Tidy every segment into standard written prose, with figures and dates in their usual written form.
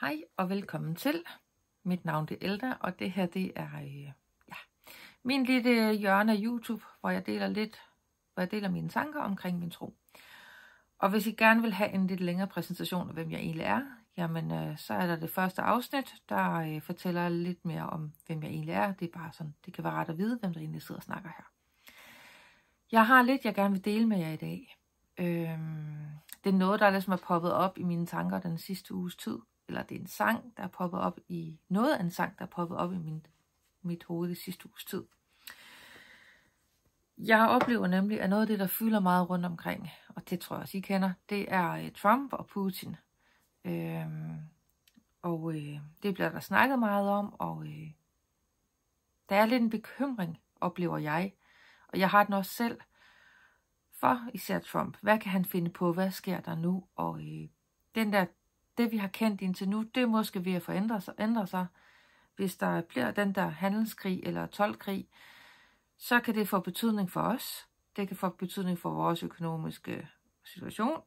Hej og velkommen til. Mit navn er Elda, og det her det er min lille hjørne af YouTube, hvor jeg deler mine tanker omkring min tro. Og hvis I gerne vil have en lidt længere præsentation af, hvem jeg egentlig er, jamen så er der det første afsnit, der fortæller lidt mere om, hvem jeg egentlig er. Det er bare sådan, det kan være ret at vide, hvem der egentlig sidder og snakker her. Jeg har lidt, jeg gerne vil dele med jer i dag. Det er noget, der ligesom er poppet op i mine tanker den sidste uges tid. Eller det er en sang, der er poppet op i noget af en sang, der er poppet op i mit hoved i sidste uges tid. Jeg oplever nemlig, at noget af det, der fylder meget rundt omkring, og det tror jeg også, I kender, det er Trump og Putin. Det bliver der snakket meget om, og der er lidt en bekymring, oplever jeg. Og jeg har den også selv for især Trump. Hvad kan han finde på? Hvad sker der nu? Og det vi har kendt indtil nu, det er måske ved at ændre sig. Hvis der bliver den der handelskrig eller toldkrig, så kan det få betydning for os. Det kan få betydning for vores økonomiske situation.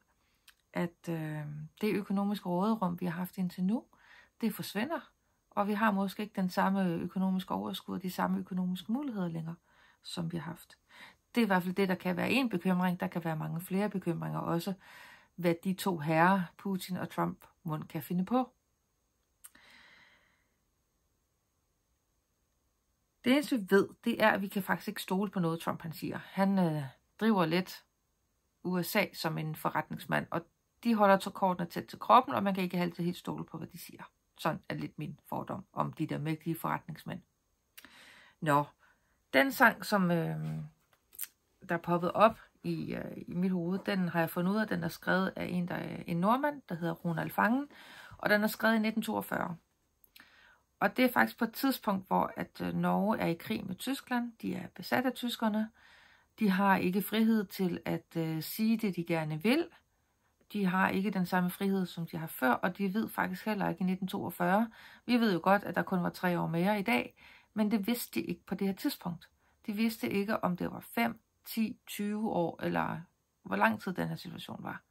At det økonomiske råderum, vi har haft indtil nu, det forsvinder. Og vi har måske ikke den samme økonomiske overskud og de samme økonomiske muligheder længere, som vi har haft. Det er i hvert fald det, der kan være en bekymring. Der kan være mange flere bekymringer også, hvad de to herrer, Putin og Trump, mund kan finde på. Det eneste vi ved, det er, at vi kan faktisk ikke stole på noget, Trump han siger. Han driver lidt USA som en forretningsmand, og de holder kortene tæt til kroppen, og man kan ikke altid helt stole på, hvad de siger. Sådan er lidt min fordom om de der mægtige forretningsmænd. Nå, den sang, som der er poppet op i mit hoved, den har jeg fundet ud af, den er skrevet af en nordmand, der hedder Ronald Fangen, og den er skrevet i 1942. Og det er faktisk på et tidspunkt, hvor at Norge er i krig med Tyskland. De er besat af tyskerne. De har ikke frihed til at sige det, de gerne vil. De har ikke den samme frihed, som de har før, og de ved faktisk heller ikke i 1942. Vi ved jo godt, at der kun var 3 år mere i dag, men det vidste de ikke på det her tidspunkt. De vidste ikke, om det var 5, 10, 20 år, eller hvor lang tid den her situation var.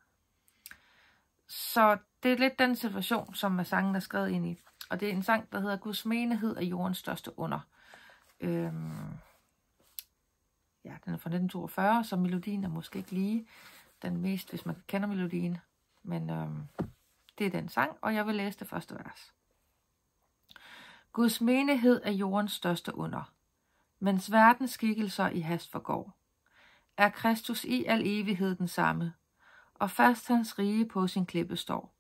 Så det er lidt den situation, som sangen er skrevet ind i. Og det er en sang, der hedder Guds menighed er jordens største under. Den er fra 1942, så melodien er måske ikke lige den mest, hvis man kender melodien. Men det er den sang, og jeg vil læse det første vers. Guds menighed er jordens største under. Mens verdens skikkelser i hast forgår, er Kristus i al evighed den samme, og fast hans rige på sin klippe står.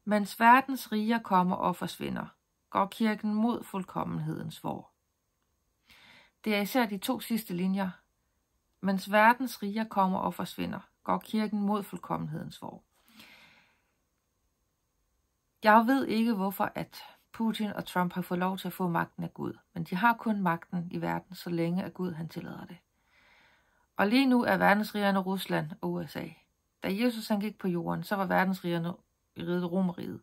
Mens verdens riger kommer og forsvinder, går kirken mod fuldkommenhedens vor. Det er især de 2 sidste linjer. Mens verdens riger kommer og forsvinder, går kirken mod fuldkommenhedens vor. Jeg ved ikke, hvorfor at Putin og Trump har fået lov til at få magten af Gud, men de har kun magten i verden, så længe at Gud han tillader det. Og lige nu er verdensrigerne Rusland og USA. Da Jesus han gik på jorden, så var verdensrigerne i riget Romerriget.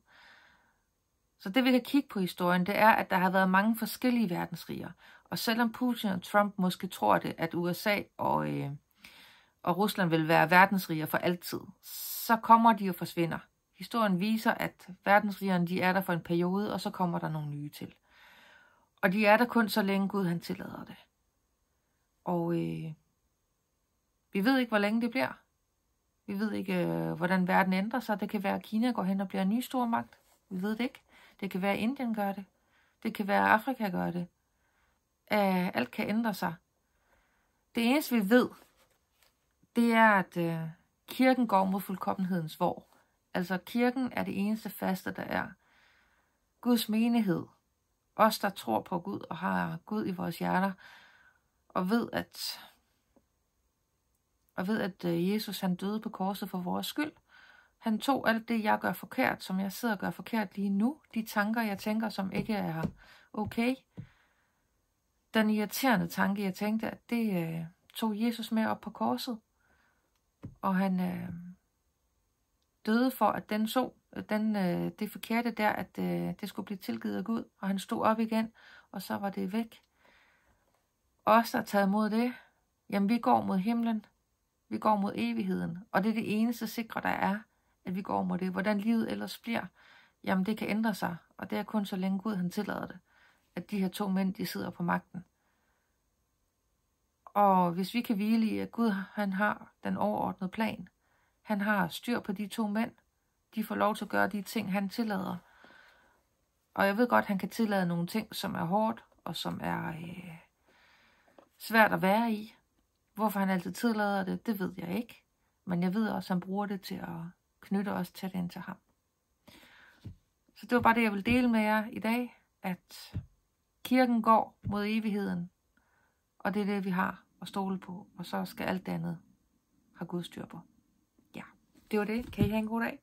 Så det vi kan kigge på historien, det er, at der har været mange forskellige verdensriger. Og selvom Putin og Trump måske tror det, at USA og Rusland vil være verdensriger for altid, så kommer de og forsvinder. Historien viser, at verdensrigerne de er der for en periode, og så kommer der nogle nye til. Og de er der kun så længe Gud han tillader det. Og vi ved ikke, hvor længe det bliver. Vi ved ikke, hvordan verden ændrer sig. Det kan være, at Kina går hen og bliver en ny stormagt. Vi ved det ikke. Det kan være, at Indien gør det. Det kan være, at Afrika gør det. Alt kan ændre sig. Det eneste, vi ved, det er, at kirken går mod fuldkommenhedens vor. Altså, kirken er det eneste faste, der er. Guds menighed. Os, der tror på Gud og har Gud i vores hjerter. Og ved, at Jesus han døde på korset for vores skyld. Han tog alt det, jeg gør forkert, som jeg sidder og gør forkert lige nu. De tanker, jeg tænker, som ikke er okay. Den irriterende tanke, jeg tænkte, at det tog Jesus med op på korset. Og han døde for, at det forkerte der, at det skulle blive tilgivet af Gud. Og han stod op igen, og så var det væk. Os, der har taget imod det, jamen vi går mod himlen. Vi går mod evigheden, og det er det eneste sikre, der er, at vi går mod det. Hvordan livet ellers bliver, jamen det kan ændre sig, og det er kun så længe Gud han tillader det, at de her 2 mænd, de sidder på magten. Og hvis vi kan hvile i, at Gud han har den overordnede plan, han har styr på de 2 mænd, de får lov til at gøre de ting, han tillader. Og jeg ved godt, han kan tillade nogle ting, som er hårdt, og som er svært at være i. Hvorfor han altid tillader det, det ved jeg ikke. Men jeg ved også, at han bruger det til at knytte os tæt ind til ham. Så det var bare det, jeg vil dele med jer i dag, at kirken går mod evigheden, og det er det, vi har at stole på, og så skal alt det andet have Gud styr på. Ja, det var det. Kan I have en god dag?